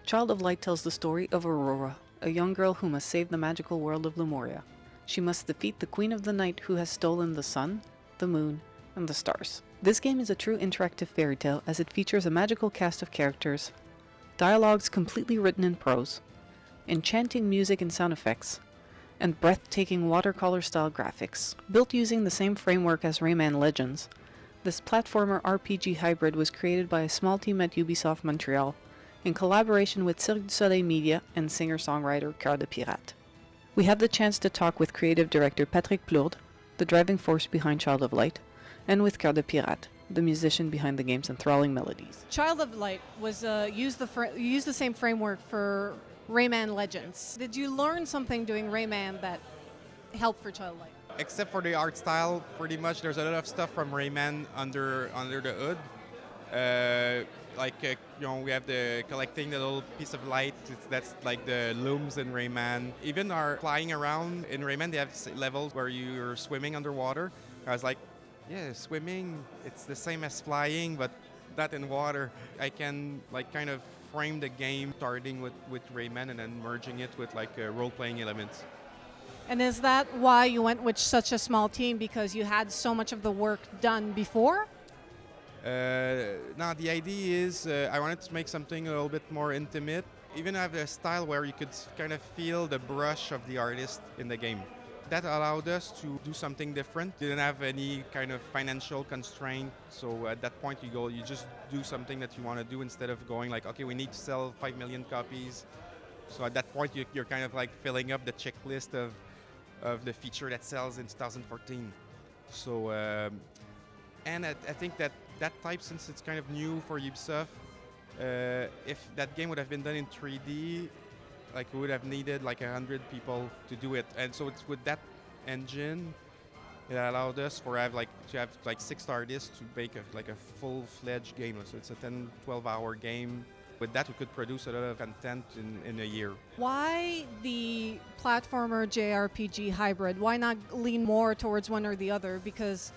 Child of Light tells the story of Aurora, a young girl who must save the magical world of Lemuria. She must defeat the Queen of the Night who has stolen the sun, the moon, and the stars. This game is a true interactive fairy tale as it features a magical cast of characters, dialogues completely written in prose, enchanting music and sound effects, and breathtaking watercolor-style graphics. Built using the same framework as Rayman Legends, this platformer RPG hybrid was created by a small team at Ubisoft Montreal in collaboration with Cirque du Soleil Media and singer-songwriter Cœur de Pirate. We had the chance to talk with creative director Patrick Plourde, the driving force behind Child of Light, and with Cœur de Pirate, the musician behind the game's enthralling melodies. Child of Light was used the same framework for Rayman Legends. Did you learn something doing Rayman that helped for Child of Light? Except for the art style, pretty much there's a lot of stuff from Rayman under the hood. We have the collecting the little piece of light. That's like the looms in Rayman. Even our flying around in Rayman, they have levels where you're swimming underwater. I was like, yeah, swimming, it's the same as flying, but that in water. I can kind of frame the game starting with Rayman and then merging it with role-playing elements. And is that why you went with such a small team, because you had so much of the work done before? No, the idea is I wanted to make something a little bit more intimate. Even have a style where you could kind of feel the brush of the artist in the game. That allowed us to do something different. Didn't have any kind of financial constraint. So at that point you just do something that you want to do instead of going okay, we need to sell 5 million copies. So at that point you're kind of filling up the checklist of the feature that sells in 2014. So, and I think that type, since it's kind of new for Ubisoft, if that game would have been done in 3D, we would have needed 100 people to do it. And so it's with that engine, it allowed us to have 6 artists to make a full-fledged game. So it's a 10-12 hour game. With that, we could produce a lot of content in a year. Why the platformer JRPG hybrid? Why not lean more towards one or the other? Because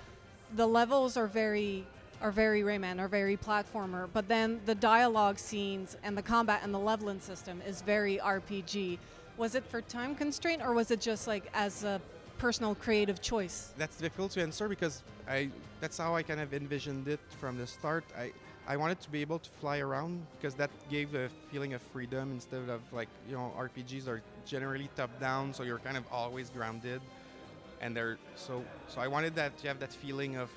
the levels are very Rayman, are very platformer, but then the dialogue scenes and the combat and the leveling system is very RPG. Was it for time constraint, or was it just as a personal creative choice? That's difficult to answer because that's how I kind of envisioned it from the start. I wanted to be able to fly around because that gave a feeling of freedom instead of RPGs are generally top down, so you're kind of always grounded, and so I wanted that to have that feeling of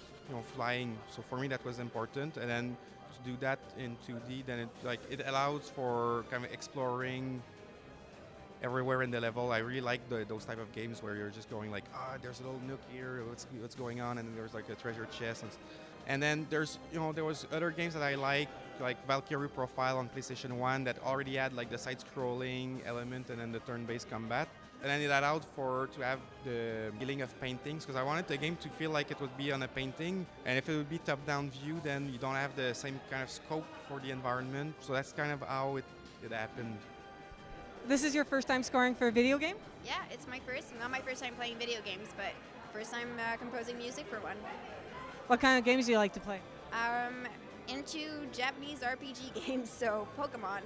flying. So for me that was important, and then to do that in 2D, then it allows for kind of exploring everywhere in the level. I really like those type of games where you're just going there's a little nook here, what's going on, and then there's a treasure chest, and then there's there was other games that I like Valkyrie Profile on PlayStation 1 that already had the side-scrolling element and then the turn-based combat. And then it allowed to have the feeling of paintings, because I wanted the game to feel like it would be on a painting. And if it would be top-down view, then you don't have the same kind of scope for the environment. So that's kind of how it happened. This is your first time scoring for a video game? Yeah, it's not my first time playing video games, but first time composing music for one. What kind of games do you like to play? Into Japanese RPG games, so Pokemon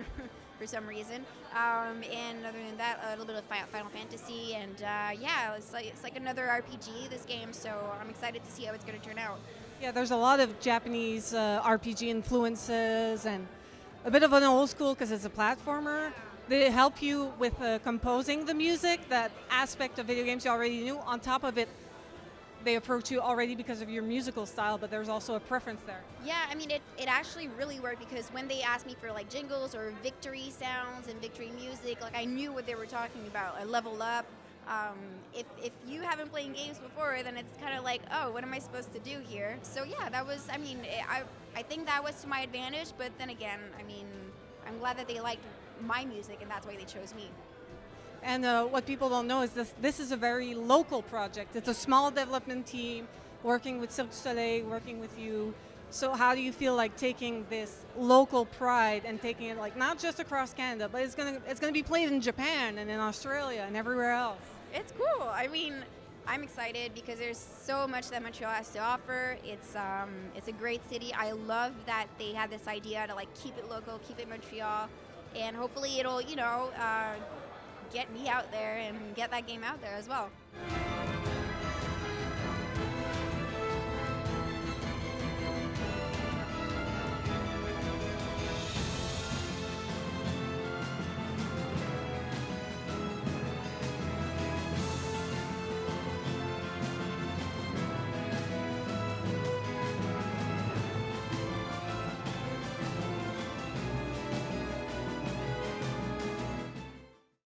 for some reason. And other than that, a little bit of Final Fantasy, and it's like another RPG, this game, so I'm excited to see how it's going to turn out. Yeah, there's a lot of Japanese RPG influences and a bit of an old school because it's a platformer. They help you with composing the music, that aspect of video games you already knew. On top of it, they approach you already because of your musical style, but there's also a preference there. Yeah, I mean, it actually really worked, because when they asked me for jingles or victory sounds and victory music, I knew what they were talking about. I level up. If you haven't played games before, then it's kind of oh, what am I supposed to do here? So yeah, that was, I think that was to my advantage, but then again, I'm glad that they liked my music, and that's why they chose me. And what people don't know is this is a very local project. It's a small development team working with Cirque du Soleil, working with you. So how do you feel taking this local pride and taking it not just across Canada, but it's gonna be played in Japan and in Australia and everywhere else? It's cool. I'm excited because there's so much that Montreal has to offer. It's a great city. I love that they had this idea to keep it local, keep it Montreal. and hopefully it'll, get me out there and get that game out there as well.